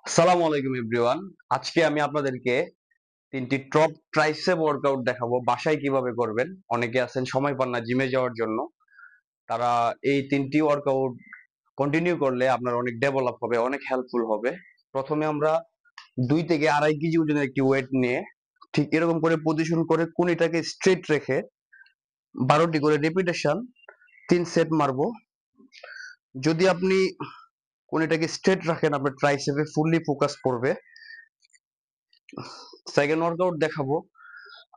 আসসালামু আলাইকুম এভরিওয়ান। আজকে আমি আপনাদেরকে তিনটি টপ ট্রাইসেপ ওয়ার্কআউট দেখাবো বাসায় কিভাবে করবেন। অনেকে আছেন সময় পান না জিমে যাওয়ার জন্য, তারা এই তিনটি ওয়ার্কআউট কন্টিনিউ করলে আপনার অনেক ডেভেলপ হবে, অনেক হেল্পফুল হবে। প্রথমে আমরা 2 থেকে আড়াই কেজি ওজনের একটি ওয়েট নিয়ে ঠিক এরকম করে পজিশন করে কোণিটাকে স্ট্রেট রেখে 12টি করে রেপিটেশন 3 সেট মারবো। যদি আপনি কোণিটাকে স্ট্রেট রাখেন আপনার ট্রাইসেপে ফুললি ফোকাস করবে। সেকেন্ড ওয়ার্কআউট দেখাবো,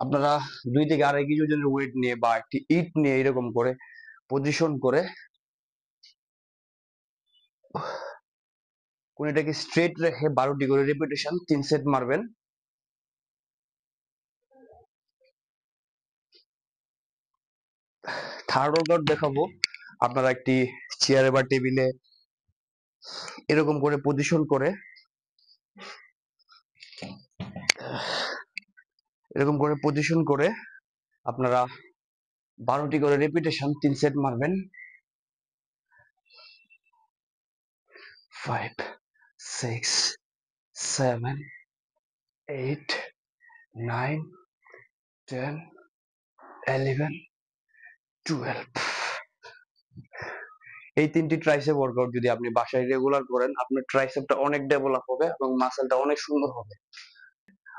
আপনারা 2 থেকে আড়াই কেজি ওজনের ওয়েট নিয়ে বা একটি ইট নিয়ে এরকম করে পজিশন করে কোণিটাকে স্ট্রেট রেখে 12টি করে রেপিটেশন 3 সেট মারবেন। থার্ড ওয়ার্কআউট দেখাবো, আপনারা একটি চেয়ারে বা টেবিলে এরকম করে পজিশন করে আপনারা 12টি করে রেপিটেশন 3 সেট মারবেন। 5, 6, 7, 8, 9, 10, 11, 12। এই তিনটি ট্রাইসেপ ওয়ার্কআউট যদি আপনি বাসায় রেগুলার করেন আপনার ট্রাইসেপটা অনেক ডেভেলপ হবে এবং মাসেলটা অনেক সুন্দর হবে।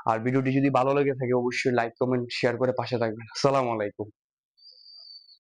আর ভিডিওটি যদি ভালো লেগে থাকে অবশ্যই লাইক কমেন্ট শেয়ার করে পাশে থাকবেন। আসসালামু আলাইকুম।